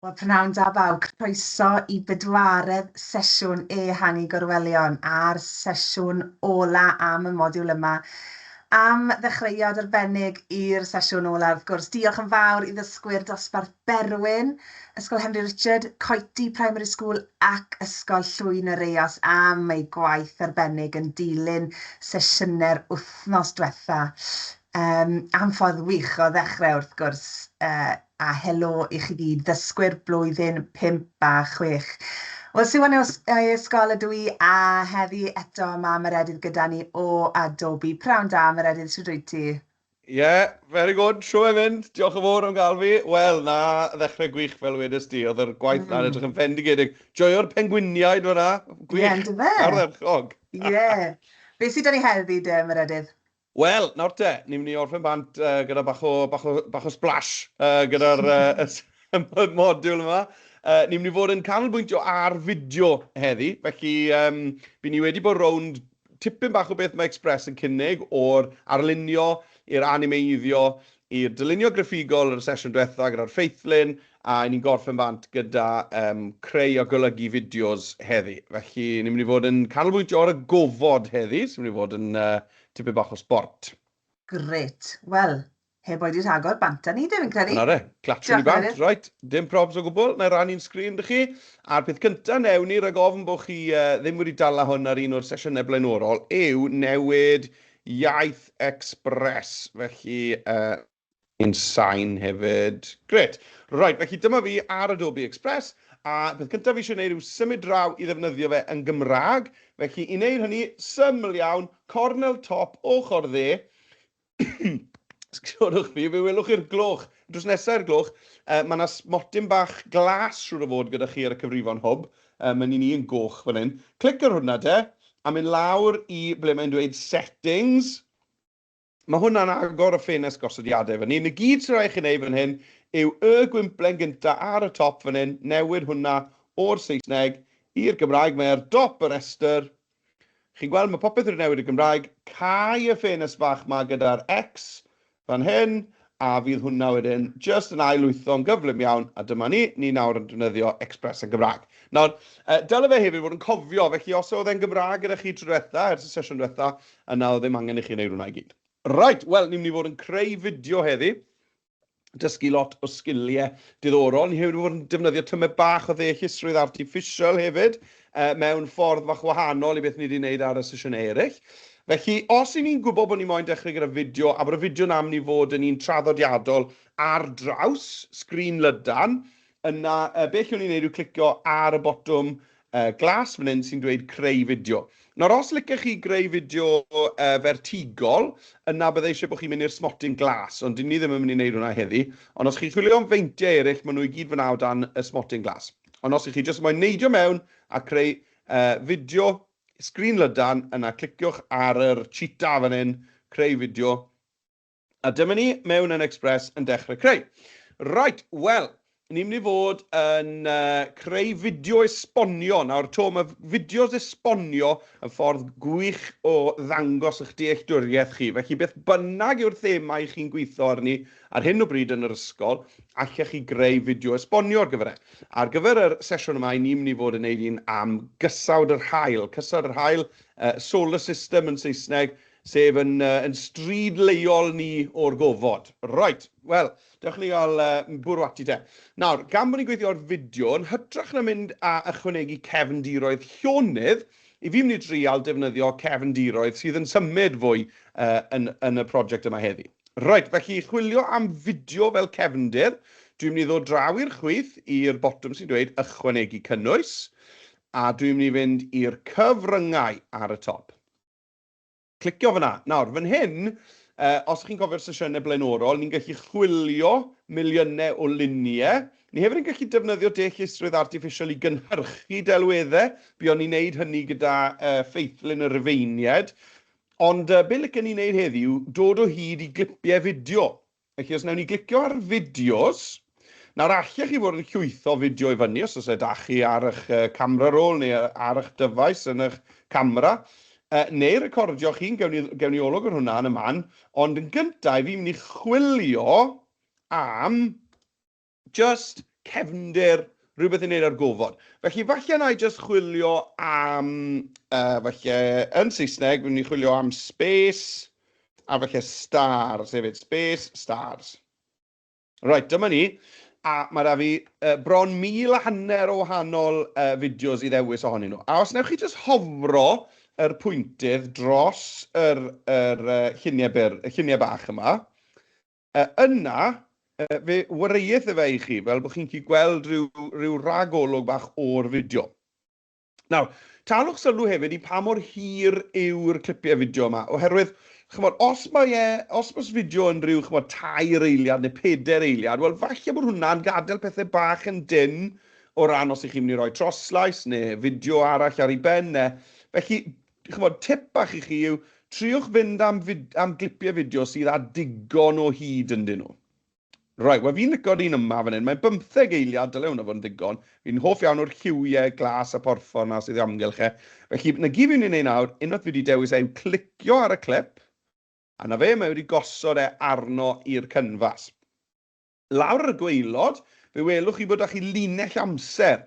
Wel, prynawn da bawb, croeso i bedwaredd sesiwn e-hangu Gorwelion a'r sesiwn ola am y modiwl yma. Am ddechreuad arbennig i'r sesiwn ola, wrth gwrs, diolch yn fawr i ddysgwyr dosbarth Berwyn, Ysgol Henry Richard, Coeti Primary School ac Ysgol Llwyn yr Eos am ei gwaith arbennig yn dilyn sesiynau'r wythnos diwetha. Am ffordd wych o ddechrau wrth gwrs, a helo i chi gyd, ddysgwyr blwyddyn 5 a 6. Wel, Siwan ysgol ydw i, a heddi eto mae Meredudd gyda ni o Adobe. Prawn da, Meredudd, sy'n dweud ti? Very good. Siw e fynd. Diolch yn fawr am gael fi. Wel, na ddechrau gwych fel wedys ti. Oedd yr gwaith na'n edrych yn fendigedig. Joio'r pengwiniaid fyna. Gwych. Ardderchog. Be sydd da ni heddi, Meredudd? Wel, nawr te, ni'n mynd i orffen bant gyda bach o splash gyda'r modiwl yma. Ni'n mynd i fod yn canolbwyntio ar fideo heddi, felly bydd ni wedi bod rownd tipyn bach o beth mae Express yn cynnig o'r arlunio i'r animeiddio, i'r dylunio graffigol yr sesiwn diwetha gyda'r ffeithlyn, a ni'n gorffen bant gyda creu o golygu fideos heddi. Felly ni'n mynd i fod yn canolbwyntio ar y gofod heddi, sy'n mynd i fod yn tipyn bach o sport. Gret. Wel, heb oedi rhagor bant ni, dwi'n credu. Yna re, clatio ni bant, right. Dim probs o gwbl, na rannu'n sgrin dy chi. A'r peth cyntaf newn ni, rhag ofn bod chi ddim wedi dala hwn ar un o'r sesiynau blaenorol, yw newid iaith Express. Felly, un sain hefyd. Gret. Right, felly dyma fi ar Adobe Express. A peth cyntaf fi eisiau gwneud yw symud draw i ddefnyddio fe yn Gymraeg. Felly, i wneud hynny, syml iawn, cornel top, ochr dde. Sgwrwch fi, fe welwch i'r gloch. Drws nesau'r gloch, mae yna smotyn bach glas siwr o fod gyda chi ar y cyfrifon hwb. Mae'n un goch fan hyn. Clic ar hwnna te, a mynd lawr i ble mae'n dweud settings. Mae hwnna'n agor y ffenest gosodiadau fan hyn. Y gyd sy'n rhaid chi wneud fan hyn yw y gwymplen gyntaf ar y top fan hyn, newid hwnna o'r Saesneg i'r Gymraeg. Mae'r dop yr restr. Chi'n gweld mae popeth yn newid y Gymraeg. Cau y ffenest bach ma gyda'r X fan hyn, a fydd hwnna wedyn just yn ailwytho'n gyflym iawn, a dyma ni nawr yn defnyddio Express yn Gymraeg. Nawr, dyle fe hefyd fod yn cofio, felly os oedd e'n Gymraeg gyda chi tro diwetha, ers y sesiwn diwetha, yna oedd ddim angen i chi wneud hwnna i gyd. Right, wel, ni'n mynd i fod yn creu fideo heddi, dysgu lot o sgiliau diddorol. Ni hefyd fod yn defnyddio tymau bach o ddeallusrwydd artiffisial hefyd, mewn ffordd fach wahanol i beth ni wedi wneud ar y sesiynau eraill. Felly, os ni'n gwybod bod ni moyn dechrau gyda fideo, a bod y fideo na mynd i fod yn un traddodiadol ar draws, sgrin lydan, yna beth yw'n ni'n neud yw clicio ar y botwm glas fan hyn sy'n dweud creu fideo. Nawr, os licech chi greu fideo vertigol, yna bydde eisiau bod chi'n mynd i'r smotyn glas, ond dyn ni ddim yn mynd i wneud hwnna heddi. Ond os chi'n chwilio am feintiau eraill, maen nhw i gyd fyna o dan y smotyn glas. Ond os chi jyst moyn neidio mewn a creu fideo sgrin lydan, yna cliciwch ar yr cheetah fan hyn, creu fideo. A dyma ni mewn yn Express yn dechrau creu. Right, wel, ni'n mynd i fod yn creu fideo esbonio. Nawr, mae fideos esbonio yn ffordd gwych o ddangos eich dealltwriaeth chi. Felly, beth bynnag yw'r themau chi'n gweithio arni ar hyn o bryd yn yr ysgol, allech chi greu fideo esbonio ar gyfer e. Ar gyfer y sesiwn yma, ni'n mynd i fod yn neud un am gysawd yr hael. Cysawd yr hael, solar system yn Saesneg, sef yn stryd leol ni o'r gofod. Right, wel, dewch ni gael bwrw ati te. Nawr, gan bod ni'n gweithio ar fideo, yn hytrach na mynd a ychwanegu cefndiroedd llonydd, i fi mynd i drial defnyddio cefndiroedd sydd yn symud fwy yn y prosiect yma heddi. Right, felly chwilio am fideo fel cefndir, dwi'n mynd i ddod draw i'r chwith i'r botwm sy'n dweud ychwanegu cynnwys, a dwi'n mynd i fynd i'r cyfryngau ar y top. Clicio fyna. Nawr, fan hyn, os chi'n cofio'r sesiynau blaenorol, ni'n gallu chwilio miliynau o luniau. Ni hefyd yn gallu defnyddio deallusrwydd artiffisial i gynhyrchu delweddau. Buon ni'n neud hynny gyda ffeithlyn y Rufeiniaid. Ond be licen ni'n neud heddiw, dod o hyd i glipiau fideo. Felly, os newn ni glicio ar fideos, nawr allech chi fod yn llwytho fideo i fyny, os oes da chi ar eich camera roll neu ar eich dyfais yn eich camera. Neu recordio chi'n gewn ni olwg ar hwnna yn y man, ond yn gyntaf fi'n mynd i chwilio am just cefndir, rhywbeth i wneud ar gofod. Felly, falle na I just chwilio am, falle, yn Saesneg, fyddwn ni chwilio am space, a falle stars hefyd, space, stars. Right, dyma ni. A mae da fi bron 1,500 o wahanol fideos i ddewis ohonyn nhw. A os newch chi jyst hofro yr pwyntydd dros yr lluniau bach yma, yna, fe wareith y fe i chi, fel bod chi'n gallu gweld rhyw ragolwg bach o'r fideo. Nawr, talwch sylw hefyd i pa mor hir yw'r clipiau fideo yma, oherwydd, chymod, os mae'r fideo yn rhyw, chymod, 2 eiliad neu 4 eiliad, wel, falle bod hwnna'n gadael pethau bach yn dyn o ran os ych chi'n mynd i roi troslais neu fideo arall ar ei ben. Felly, chymod, tip bach i chi yw, triwch fynd am glipiau fideo sydd â digon o hyd yn dyn nhw. Right, wel fi'n lico'r un yma fan hyn. Mae'n 15 eiliad, dyle hwnna fod yn ddigon. Fi'n hoff iawn o'r lliwiau, glas a porffor na sydd i amgylch e. Felly, na gyd fi'n ei wneud nawr, unwaith fi wedi dewis yw clicio ar y clip, a na fe mae wedi gosod e arno i'r canfas. Lawr y gwaelod, fe welwch chi bod â chi linell amser,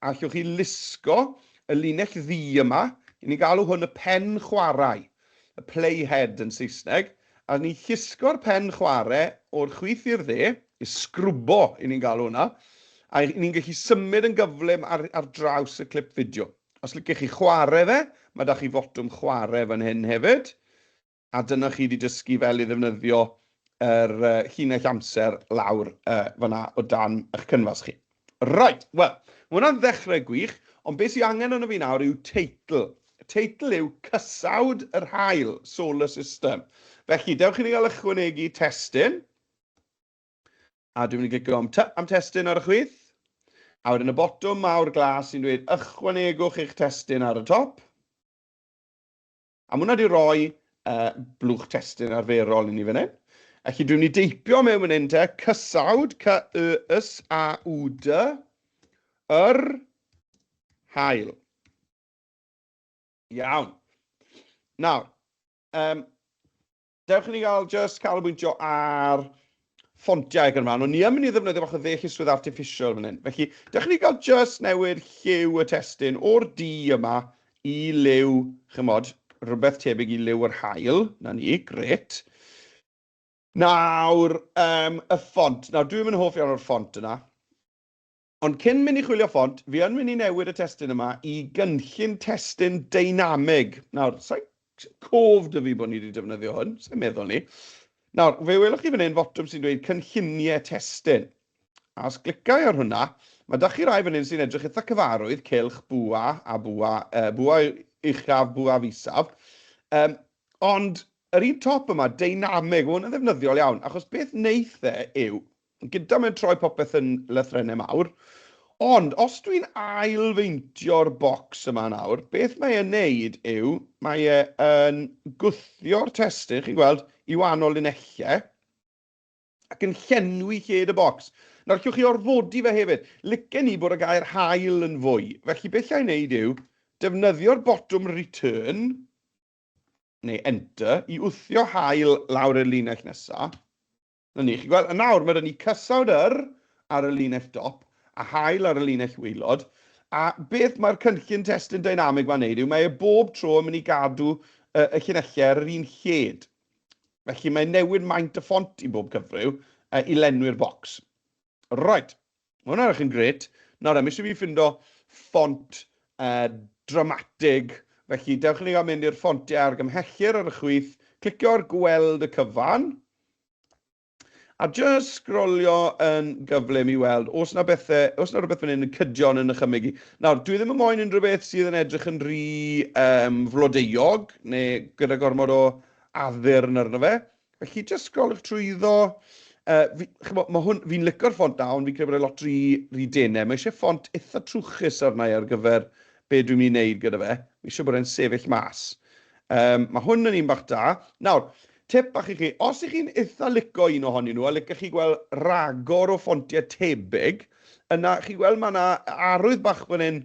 a allwch chi lusgo y linell ddu yma, i ni galw hwn y pen chwarae, y playhead yn Saesneg, a ni llusgo'r pen chwarae o'r chwith i'r dde, i sgrwbo i ni'n galw hwnna, a ni'n gallu symud yn gyflym ar draws y clip fideo. Os lycech chi chwarae fe, mae da chi fotwm chwarae fan hyn hefyd, a dyna chi wedi dysgu fel i ddefnyddio yr llinell amser lawr fanna o dan eich cynfas chi. Right, wel, mae hwnna'n ddechrau gwych, ond beth sy'n angen yno fi nawr yw teitl. Y teitl yw Cysawd yr Haul, Solar System. Felly, dewch i ni gael ychwanegu testyn. A dwi'n mynd i glicio am testyn ar y chwith. A wedyn y botwm mawr glas sy'n dweud ychwanegwch eich testyn ar y top. A mwna di roi blwch testyn arferol i ni fan hyn. Felly dwi'n mynd i deipio mewn fan hyn te, Cysawd, C-Y-S-A-W-D, yr haul. Iawn. Nawr, dewch i ni just canolbwyntio ar ffontiau ac yn rhan. O'n ni yn mynd i ddefnyddio bach o ddechryswydd artificial fan hyn. Felly, dewch i ni gael just newid lliw y testyn o'r D yma i liw, chymod, rhywbeth tebyg i liw yr haul. Na ni, gret. Nawr, y ffont. Nawr, dwi'n mynd hoff iawn o'r ffont yna. Ond cyn mynd i chwilio ffont, fi yn mynd i newid y testyn yma i gynllun testyn dynamig. Nawr, sa'n cof dy fi bod ni wedi defnyddio hwn, sa'n meddwl ni. Nawr, fe welwch chi fan hyn fotwm sy'n dweud cynlluniau testyn. A os glicau ar hwnna, mae da chi rai fan hyn sy'n edrych eitha cyfarwydd, cylch, bwa a bwa uchaf, bwa fisaf. Ond yr un top yma, dynamig, hwn yn ddefnyddiol iawn, achos beth neith e yw, gyda mewn troi popeth yn lythrennau mawr, ond os dwi'n ailfeintio'r bocs yma nawr, beth mae e'n neud yw, mae e'n gwthio'r testyn, chi'n gweld, i wahanol linellau, ac yn llenwi lled y bocs. Nawr, allwch chi orfodi fe hefyd. Licen ni bod y gair haul yn fwy. Felly, beth llai'n neud yw, defnyddio'r botwm return, neu enter, i wthio haul lawr y linell nesaf. Na ni, chi'n gweld, a nawr mae ni cysawd ar y linell dop, a haul ar y linell waelod, a beth mae'r cynllun testyn dynamig ma'n neud yw, mae bob tro yn mynd i gadw y llunellau ar yr un lled. Felly mae newid maint y ffont i bob cyfryw i lenwi'r bocs. Right, mae hwnna'n yn gret. Nawr, mi eisiau fi ffindo ffont dramatig. Felly, dewch i ni gael mynd i'r ffontiau argymhellir ar y chwith, clicio ar gweld y cyfan, a just sgrolio yn gyflym i weld, os na rhywbeth fan hyn yn cydion yn ychymygu. Nawr, dwi ddim yn moyn unrhyw beth sydd yn edrych yn rhy flodeuog, neu gyda gormod o addurn arno fe. Felly, just sgrolwch trwyddo. Fi'n licio'r ffont na, ond fi'n credu bod e lot rhy denau. Mae eisiau ffont eitha trwchus arna ar gyfer be dwi'n mynd i wneud gyda fe. Mae eisiau bod e'n sefyll mas. Mae hwn yn un bach da. Nawr, tip bach i chi, os ych chi'n eitha licio un ohonyn nhw, a licech chi gweld ragor o ffontiau tebyg, yna chi'n gweld mae yna arwydd bach fan hyn,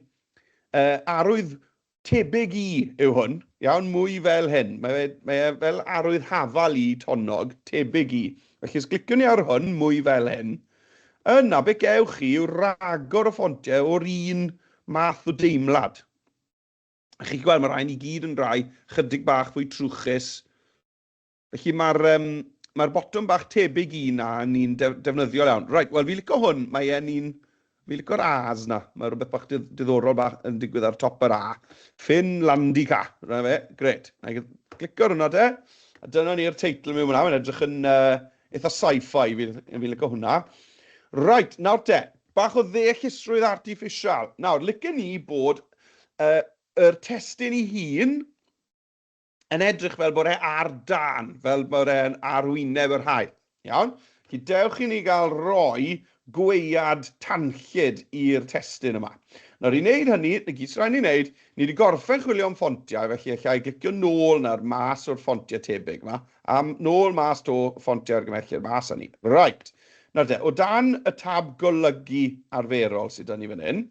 arwydd tebyg i yw hwn, iawn, mwy fel hyn. Mae e fel arwydd hafal i tonnog, tebyg i. Felly, os gliciwn ni ar hwn, mwy fel hyn, Yna, be gewch chi yw ragor o ffontiau o'r un math o deimlad. A chi gweld, mae rhain i gyd yn rai chydig bach fwy trwchus. Felly mae'r botwm bach tebyg i na ni'n defnyddiol iawn. Right, wel, fi licio hwn. Fi licio'r A's na. Mae rhywbeth bach diddorol bach yn digwydd ar top yr A. Ffyn landi ca. Rhaid fe, gret. Na i glicio hwnna de. A dyna ni'r teitl mewn hwnna. Mae'n edrych yn eitha sci-fi. Fi licio hwnna. Right, nawr de. Bach o ddeallusrwydd artiffisial. Nawr, licio ni bod yr testyn ei hun yn edrych fel bod e ar dan, fel bod e'n arwyneb yr hael. Iawn? Felly dewch i ni gael roi gwead tanllyd i'r testyn yma. Nawr i wneud hynny, y gyd sy'n rhaid ni wneud, ni wedi gorffen chwilio am ffontiau, felly allai glicio nôl na'r mas o'r ffontiau tebyg yma, a nôl mas o ffontiau argymelliad mas â ni. Right. Nawr de, o dan y tab golygu arferol sydd da ni fan hyn,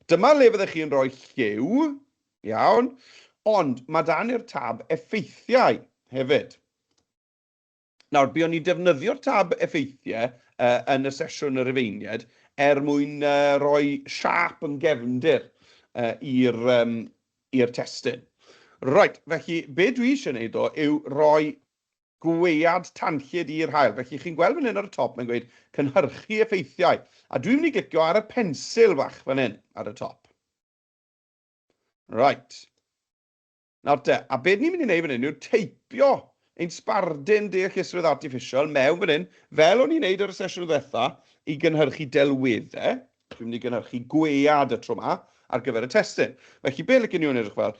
dyma le fyddech chi'n rhoi lliw, iawn, ond mae dan i'r tab effeithiau hefyd. Nawr, buon ni defnyddio'r tab effeithiau yn y sesiwn y Rufeiniaid mwyn rhoi siap yn gefndir i'r testyn. Right, felly, be dwi eisiau gwneud o yw rhoi gwead tanllyd i'r hael. Felly, chi'n gweld fan hyn ar y top, mae'n gweud cynhyrchu effeithiau. A dwi'n mynd i glicio ar y pensil bach fan hyn ar y top. Right. Nawr de, a beth ni'n mynd i wneud fan hyn yw teipio ein sbardun deallusrwydd artiffisial mewn fan hyn, fel o'n i'n wneud ar y sesiwn ddiwetha, i gynhyrchu delweddau. Dwi'n mynd i gynhyrchu gwead y tro yma ar gyfer y testyn. Felly, be licen ni'n edrych fel?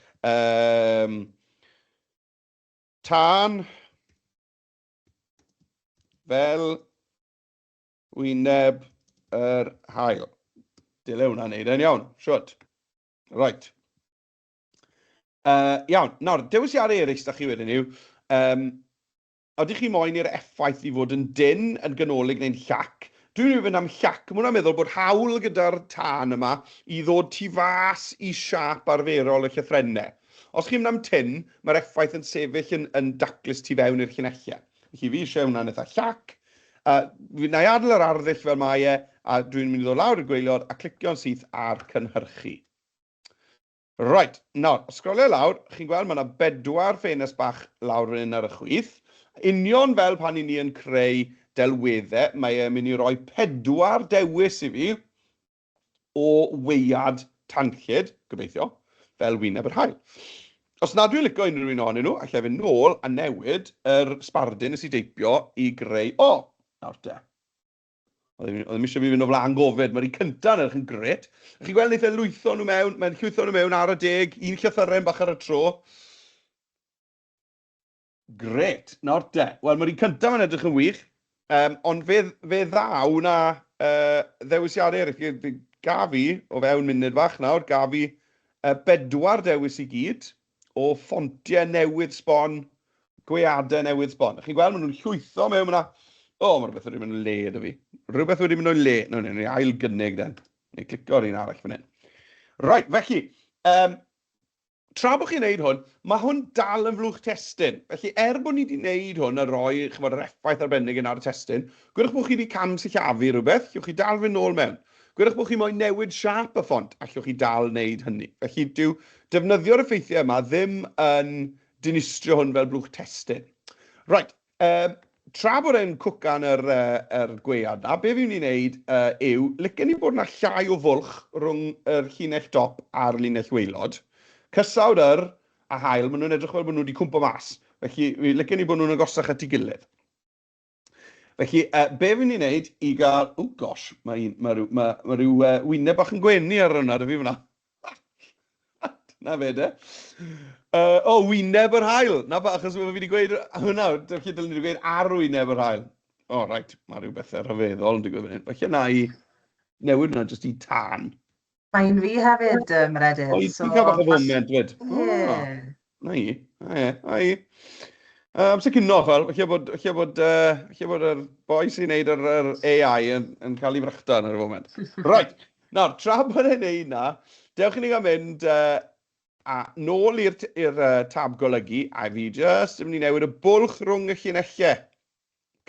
Tân fel wyneb yr hael. Dyle hwnna'n neud yn iawn, siwt. Right. Iawn, nawr, dewisiadau eraill da chi wedyn yw, ydych chi moyn i'r effaith i fod yn dyn, yn ganolig neu'n llac? Dwi'n mynd i fynd am llac, mwyn am meddwl bod hawl gyda'r tân yma i ddod tu fas i siap arferol y llythrennau. Os chi'n mynd am tyn, mae'r effaith yn sefyll yn daclus tu fewn i'r llunellau. Felly fi eisiau hwnna'n eitha llac. Na i adael yr arddull fel mae e, a dwi'n mynd i ddod lawr y gwaelod a clicio'n syth ar cynhyrchu. Right, nawr, sgrolio lawr, chi'n gweld mae yna 4 ffenest bach lawr yn ar y chwith. Union fel pan ni yn creu delweddau, mae e'n mynd i roi 4 dewis i fi o weiad tanllyd, gobeithio, fel wyneb yr hael. Os nad dwi'n licio unrhyw un ohonyn nhw, allai fynd nôl a newid yr sbardun nes i deipio i greu... O, nawr te. Oedden eisiau fi fynd o flaen gofid, mae'r un cyntaf yn edrych yn gret. Chi'n gweld neith e lwytho nhw mewn, mae'n llwytho nhw mewn ar y deg, un llythyren bach ar y tro. Gret, nawr de. Wel, mae'r un cyntaf yn edrych yn wych, ond fe ddaw na ddewisiadau eraill. Ga fi, o fewn munud fach nawr, ga fi 4 dewis i gyd o ffontiau newydd sbon, gweadau newydd sbon. Chi'n gweld, maen nhw'n llwytho mewn yna. O, mae rhywbeth wedi mynd o'i le yda fi. Rhywbeth wedi mynd o'i le. No, ni ail gynnig den. Ni clicio ar un arall fan hyn. Right, felly, tra bod chi'n neud hwn, mae hwn dal yn flwch testyn. Felly, bod ni wedi neud hwn a roi yr effaith arbennig yn ar y testyn, gwyrwch bod chi wedi camsillafu rhywbeth, llwch chi dal fynd nôl mewn. Gwyrwch bod chi moyn newid siap y ffont, allwch chi dal wneud hynny. Felly, defnyddio'r effeithiau yma ddim yn dinistrio hwn fel blwch testyn. Right, tra bod e'n cwcan yr gwead na, be fi'n wneud yw, licen ni bod yna llai o fwlch rhwng yr llinell top a'r linell waelod. Cysawd a hael, maen nhw'n edrych fel bod nhw wedi cwmpo mas. Felly, licen ni bod nhw'n agosach at ei gilydd. Felly, be fi'n wneud i gael... O, gosh, mae rhyw wyneb bach yn gwenu ar hwnna, dy fi fyna. Na fe, de. Wyneb yr hael. Na ba, achos mae fi wedi gweud hwnna. Felly, dylwn ni wedi gweud ar wyneb yr hael. O, reit. Mae rhyw bethau rhyfeddol yn digwydd fan hyn. Felly, na i newid hwnna jyst i tan. Mae'n fi hefyd, Meredudd. O, ti'n cael bach o foment, dweud. Na i. Na i. Amser cynno, felly bod yr boi sy'n neud yr AI yn cael ei frachta yn yr foment. Right. Nawr, tra bod e'n neud na, dewch i ni gael mynd nôl i'r tab golygu, a fi jyst yn mynd i newid y bwlch rhwng y llinellau.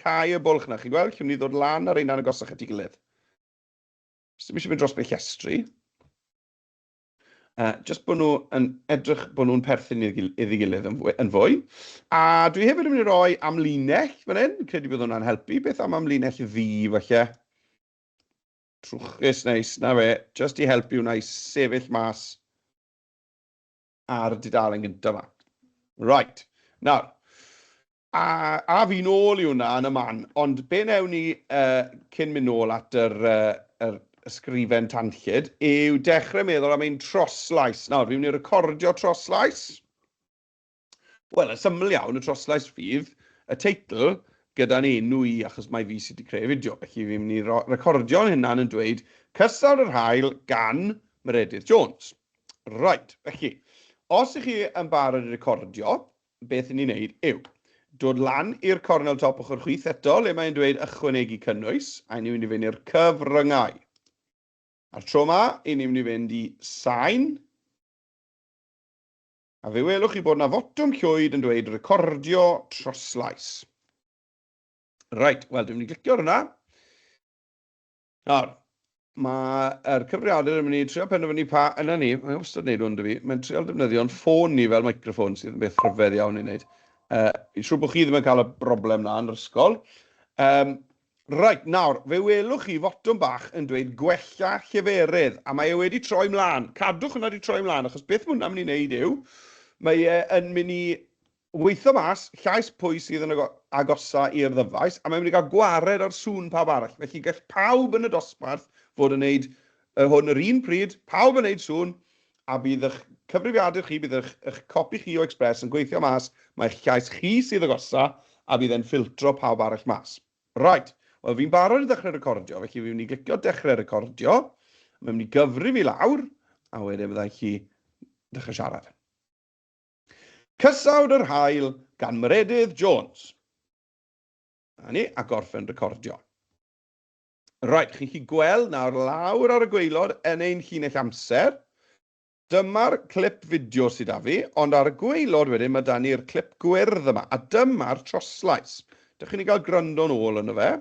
Cau y bwlch na, chi'n gweld? Chi'n mynd i ddod lan ar ein agosach at ei gilydd. Dim eisiau mynd dros beth llestri. Just bod nhw yn edrych bod nhw'n perthyn iddi gilydd yn fwy. A dwi hefyd yn mynd i roi amlinell fan hyn. Credu bod hwnna'n helpu. Beth am amlinell ddi, falle? Trwchus neis, na fe. Just i helpu hwnna i sefyll mas ar dudalen gyntaf yma. Right. Nawr, a fi nôl i hwnna yn y man, ond be newn ni cyn mynd nôl at yr ysgrifen tanllyd yw dechrau meddwl am ein troslais. Nawr, fi'n mynd i recordio troslais. Wel, yn syml iawn, y troslais fydd y teitl gyda'n enw i, achos mae fi sydd wedi creu fideo. Felly fi'n mynd i recordio'n hynna'n yn dweud Cysawd yr Haul gan Meredudd Jones. Right, felly, os ych chi yn barod i recordio, beth ni'n neud yw dod lan i'r cornel top ochr chwith eto, le mae'n dweud ychwanegu cynnwys, a ni'n mynd i fynd i'r cyfryngau. A'r tro yma, ni'n mynd i fynd i sain, a fe welwch chi bod yna fotwm llwyd yn dweud recordio troslais. Right, wel, dwi'n mynd i glicio ar hwnna. Nawr, mae'r cyfriadur yn mynd i trio penderfynu pa, yna ni, mae'n wastad wneud hwn dy fi, mae'n trio defnyddio'n ffôn ni fel microffon sydd yn beth rhyfedd iawn i wneud. Fi'n siŵr bod chi ddim yn cael y broblem na yn yr ysgol. Right, nawr, fe welwch chi fotwm bach yn dweud gwella lleferydd, a mae e wedi troi mlaen. Cadwch hwnna wedi troi mlaen, achos beth mae hwnna'n mynd i wneud yw, mae e yn mynd i weithio mas llais pwy sydd yn agosa i'r ddyfais, a mae'n mynd i gael gwared ar sŵn pawb arall. Felly gall pawb yn y dosbarth fod yn wneud hwn yr un pryd, pawb yn wneud sŵn, a bydd eich cyfrifiadur chi, bydd eich copi chi o Express yn gweithio mas, mae'ch llais chi sydd agosa, a bydd e'n ffiltro pawb arall mas. Right, wel fi'n barod i ddechrau recordio, felly fi'n mynd i glicio dechrau recordio, mae'n mynd i gyfri fi lawr, a wedyn byddai chi dechrau siarad. Cysawd yr Haul gan Meredudd Jones. A ni, a gorffen recordio. Right, chi'n chi gweld nawr lawr ar y gwaelod yn ein llinell amser. Dyma'r clip fideo sydd â fi, ond ar y gwaelod wedyn mae da ni'r clip gwyrdd yma, a dyma'r troslais. Dych chi'n gael gryndo nôl yno fe.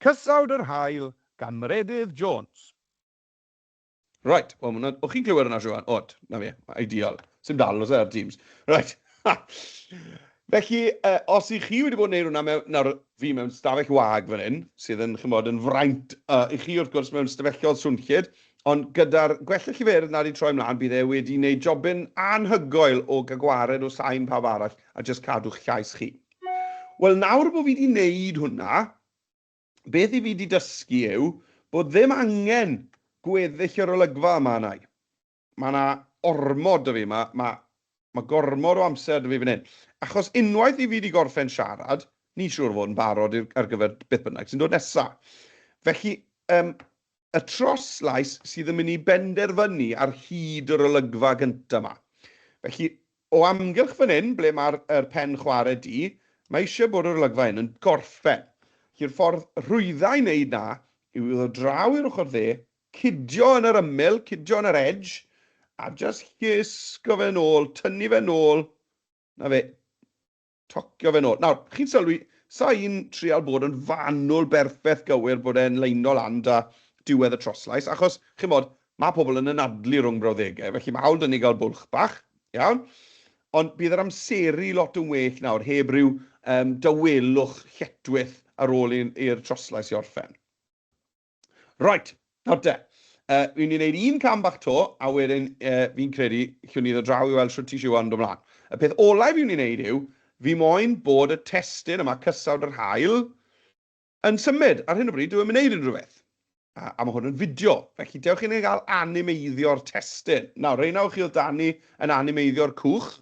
Cysawd yr Haul gan Meredudd Jones. Right, wel, o'ch chi'n clywed yna siwan? Od, na fe, ideal. Sym dal os ar Teams. Right. Felly, os i chi wedi bod yn neud hwnna, nawr fi mewn stafell wag fan hyn, sydd yn chymod yn fraint, i chi wrth gwrs mewn stafelloedd swnllyd, ond gyda'r gwella lleferydd na wedi troi mlaen, bydd e wedi gwneud jobyn anhygoel o gagwared o sain pawb arall a jyst cadw'ch llais chi. Wel, nawr bod fi wedi gwneud hwnna, beth i fi wedi dysgu yw bod ddim angen gweddill yr olygfa yma yna. Mae yna ormod o fi, mae gormod o amser dy fi fan hyn. Achos unwaith i fi wedi gorffen siarad, ni siŵr fod yn barod ar gyfer beth bynnag sy'n dod nesaf. Felly, y troslais sydd yn mynd i benderfynu ar hyd yr olygfa gyntaf yma. Felly, o amgylch fan hyn, ble mae'r pen chwarae di, mae eisiau bod yr olygfa hyn yn gorffen. Felly'r ffordd rhwyddau i wneud na yw iddo draw i'r ochr dde, cydio yn yr ymyl, cydio yn yr edge, a just hisgo fe nôl, tynnu fe nôl, na fe, tocio fe nôl. Nawr, chi'n sylwi, sa un trial bod yn fanwl berffaith gywir bod e'n leino lan da diwedd y troslais, achos, chi'n bod, mae pobl yn anadlu rhwng brawddegau, felly mae hawl dyn ni gael bwlch bach, iawn, ond bydd yr amseru lot yn well nawr, heb ryw dawelwch lletwyth ar ôl i'r troslais i orffen. Right, nawr de, fi'n ni'n gwneud un cam bach to, a wedyn fi'n credu llwn i ddod draw i weld shwt i siw ond ymlaen. Y peth olau fi'n ni'n gwneud yw, fi moyn bod y testyn yma, Cysawd yr Haul, yn symud. Ar hyn o bryd, dwi'n mynd wneud unrhyw beth. A mae hwn yn fideo. Felly, dewch chi'n gael animeiddio'r testyn. Nawr, reinawch chi o dani yn animeiddio'r cwch,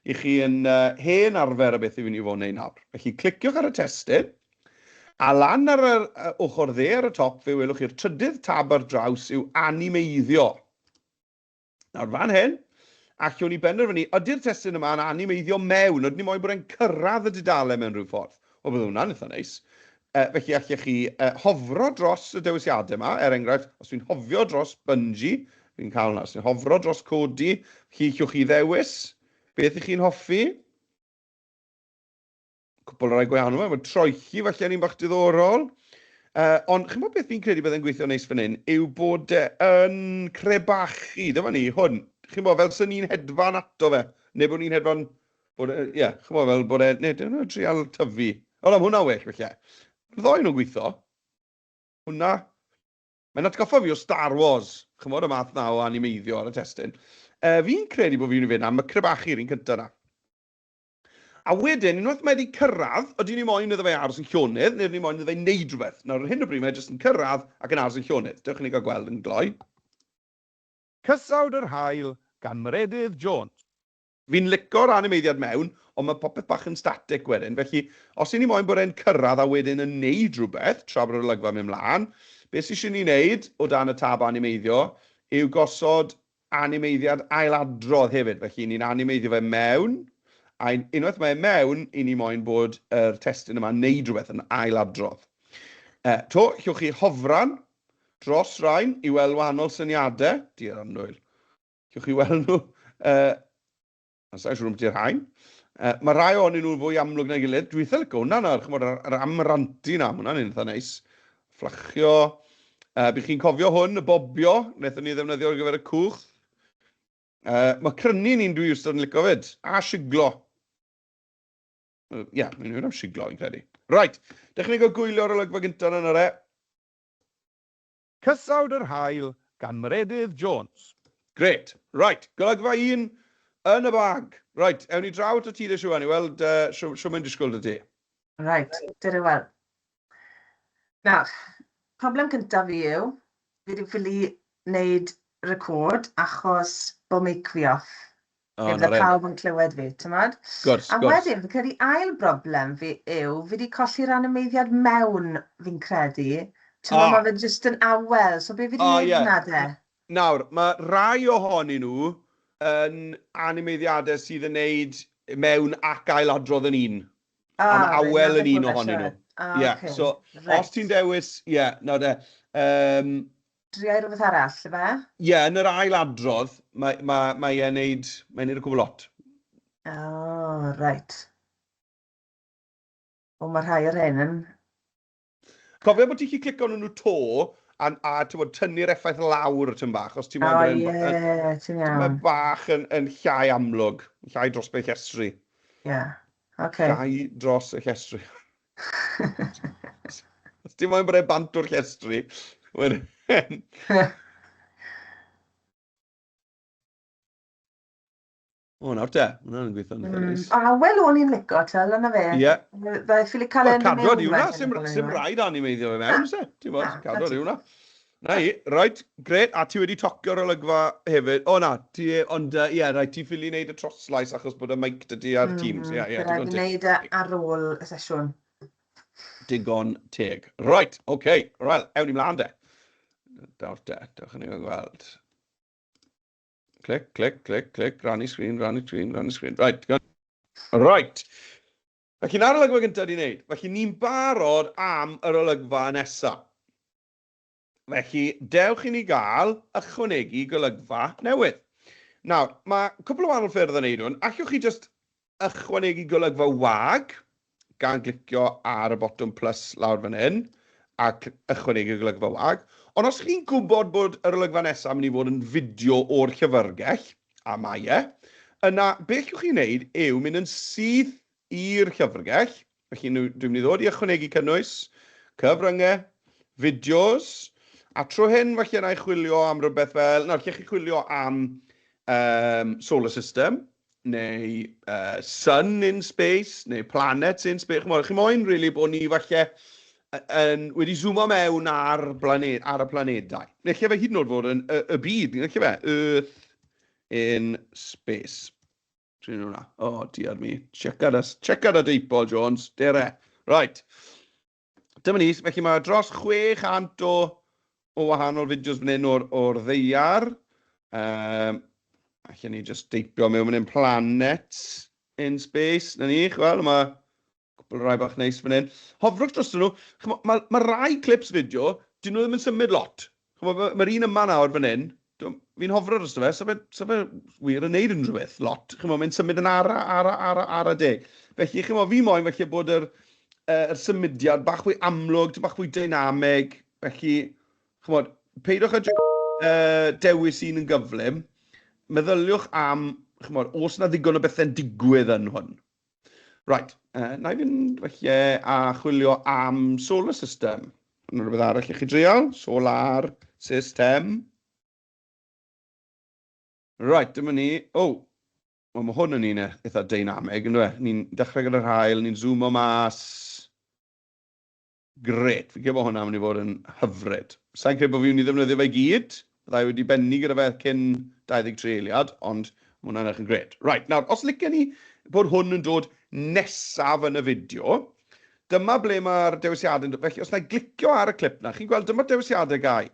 i chi yn hen arfer y beth i fi'n i fod yn gwneud nawr. Felly, cliciwch ar y testyn, a lan ar yr ochr dde ar y top, fe welwch chi'r trydydd tab ar draws yw animeiddio. Nawr, fan hyn, allwn ni benderfynu, ydy'r testyn yma yn animeiddio mewn, ydyn ni moyn bod e'n cyrraedd y dudalen mewn rhyw ffordd. O, bydd hwnna'n eitha neis. Felly, allech chi hofro dros y dewisiadau yma, enghraifft, os fi'n hofio dros bungee, fi'n cael hwnna, os fi'n hofro dros codi, llwch chi ddewis, beth ych chi'n hoffi? Cwpl o rai gwahanol, mae troelli falle ni'n bach diddorol. Ond, chi'n gwybod beth fi'n credu byddai'n gweithio neis fan hyn, yw bod yn crebachu, dyma ni, hwn. Chi'n gwybod, fel sy'n ni'n hedfan ato fe, neu bod ni'n hedfan, chi'n gwybod, fel bod neu, dyn nhw'n trial tyfu. O, na, hwnna well, felly. Ddoi nhw'n gweithio. Hwnna, mae'n atgoffa fi o Star Wars, chi'n gwybod, y math na o animeiddio ar y testyn. Fi'n credu bod fi'n ei fynd am y crebachu'r un cyntaf na. A wedyn, unwaith mae wedi cyrraedd, ydy ni moyn iddo fe aros yn llonydd, neu ydy ni moyn iddo fe wneud rhywbeth. Nawr, ar hyn o bryd, mae jyst yn cyrraedd ac yn aros yn llonydd. Dewch i ni gael gweld yn gloi. Cysawd yr haul gan Meredudd Jones. Fi'n lico'r animeiddiad mewn, ond mae popeth bach yn static wedyn. Felly, os ydy ni moyn bod e'n cyrraedd a wedyn yn wneud rhywbeth, tra bod yr olygfa mynd mlaen, beth sy'n ni'n wneud o dan y tab animeiddio yw gosod animeiddiad ailadrodd hefyd. Felly, ni'n animeiddio fe mewn, a unwaith mae mewn, i ni moyn bod yr testyn yma'n neud rhywbeth yn ailadrodd. To, llwch chi hofran dros rhain i weld wahanol syniadau. Di'r annwyl. Llwch chi weld nhw. Sa'n siŵr am di'r rhain. Mae rai o'n nhw'n fwy amlwg na'i gilydd. Dwi'n eitha licio hwnna nawr. Yr amrantu na, hwnna'n un eitha neis. Fflachio. Bydd chi'n cofio hwn, y bobio. Wnaethon ni ddefnyddio ar gyfer y cwch. Mae crynu ni'n dwi wrth yn licio fyd. A siglo. Ie, mae'n yw'n am siglo, i'n credu. Right, dechrau ni gael gwylio'r olygfa gyntaf yn yr e. Cysawd yr haul gan Meredudd Jones. Gret. Right, golygfa un yn y bag. Right, ewn ni draw at y ti dy siwan i weld siw mae'n disgwyl dy ti. Right, dyr i weld. Nawr, problem cyntaf fi yw, fi wedi ffili wneud record achos bod meic fi off. Bydd y pawb yn clywed fi, tymod? A wedyn, fi'n credu ail broblem fi yw, fi wedi colli'r animeiddiad mewn fi'n credu. Tymod, mae fe jyst yn awel, so be fi wedi wneud yna de? Nawr, mae rai ohonyn nhw yn animeiddiadau sydd yn wneud mewn ac ailadrodd yn un. Ond awel yn un ohonyn nhw. Ie, so os ti'n dewis, nawr de. Driau rhywbeth arall, fe? Ie, yn yr ailadrodd, mae e'n neud y cwbl lot. O, reit. O, mae rhai o'r hyn yn... Cofio bod ti'n gallu clicio nhw to a tynnu'r effaith lawr y tyn bach, os ti'n O, ie, ti'n iawn. Mae bach yn llai amlwg, llai dros beth llestri. Ie, oce. Llai dros y llestri. Os ti'n moyn bod e'n bant o'r llestri, wedyn... O, nawr te, hwnna'n gweithio'n ffynus. Wel, o'n i'n licio, tel, yna fe. Ie. Fe ffili cael yn cadw di hwnna, sim rhaid animeiddio fe mewn, se? Ti'n bod, cadw di hwnna. Na i, right, gret, a ti wedi tocio'r olygfa hefyd. O na, ond ie, rhaid, ti ffili wneud y troslais achos bod y mic dy ar Teams. Ie, rhaid i wneud ar ôl y sesiwn. Digon teg. Right, oce, wel, ewn i mlaen de. Dewch ni gael gweld. Clic, clic, clic, clic, rannu sgrin. Right, go. Right. Felly, na'r olygfa gyntaf di wneud. Felly, ni'n barod am yr olygfa nesaf. Felly, dewch i ni gael ychwanegu golygfa newydd. Nawr, mae cwbl o wahanol ffyrdd yn neud hwn. Allwch chi just ychwanegu golygfa wag, gan glicio ar y botwm plus lawr fan hyn, ac ychwanegu golygfa wag. Ond os chi'n gwybod bod yr olygfa nesaf yn mynd i fod yn fideo o'r llyfrgell, a mae yna beth yw'ch chi'n neud yw mynd yn syth i'r llyfrgell. Felly dwi'n mynd i ddod i ychwanegu cynnwys, cyfryngau, fideos, a tro hyn felly yna i chwilio am rhywbeth fel, nawr, lle chi chwilio am solar system, neu sun in space, neu planets in space. Chi'n moyn, really, bod ni falle wedi zoomo mewn ar y planedau. Neu lle fe hyd yn oed fod yn y byd, lle fe? Earth in space. Trin hwnna. O, diar mi. Check out a Deipol, Jones. Dere. Right. Dyma ni, felly mae dros 600 o wahanol fideos fan hyn o'r ddeiar. Allen ni just deipio mewn yn planets in space. Na ni, chwel, mae rai bach neis fan hyn. Hofrwch dros nhw, mae rai clips fideo, dyn nhw ddim yn symud lot. Mae'r un yma nawr fan hyn, fi'n hofro dros fe, so fe wir yn neud unrhyw beth lot. Mae'n symud yn ara deg. Felly, fi moyn felly bod yr symudiad bach fwy amlwg, bach fwy dynamig. Felly, chymod, peidwch â dewis un yn gyflym. Meddyliwch am, chymod, os na ddigon o bethau'n digwydd yn hwn. Right, na i fynd felly a chwilio am solar system. Yna rhywbeth arall i chi drial, solar system. Right, dyma ni, mae hwn yn un eitha dynamig, ynddo e? Ni'n dechrau gyda'r hael, ni'n zoomo mas. Gret, fi'n credu bod hwnna'n mynd i fod yn hyfryd. Sa'n credu bod fi'n mynd i ddefnyddio fe gyd. Byddai wedi benni gyda fe cyn 23 eiliad, ond mae hwnna'n edrych yn gret. Right, nawr, os licen ni bod hwn yn dod nesaf yn y fideo, dyma ble mae'r dewisiadau yn dod. Felly, os na glicio ar y clip na, chi'n gweld dyma'r dewisiadau gau.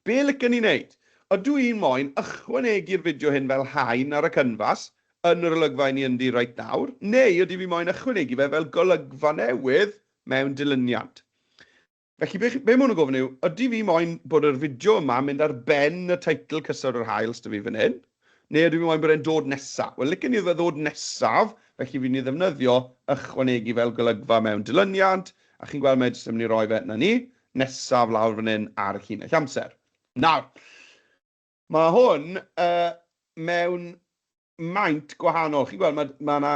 Be licen ni wneud? Ydw i'n moyn ychwanegu'r fideo hyn fel haen ar y cynfas yn yr olygfa ni yndi reit nawr, neu ydy fi moyn ychwanegu fe fel golygfa newydd mewn dilyniad. Felly, be mwyn o gofyn yw, ydy fi moyn bod yr fideo yma mynd ar ben y teitl cysur yr hael sydd fi fan hyn, neu ydy fi moyn bod e'n dod nesaf? Wel, licen ni fe ddod nesaf, felly fi'n ei ddefnyddio ychwanegu fel golygfa mewn dilyniad, a chi'n gweld mae jyst yn mynd i roi fe na ni, nesaf lawr fan hyn ar y llinell amser. Nawr, mae hwn mewn maint gwahanol. Chi'n gweld, mae yna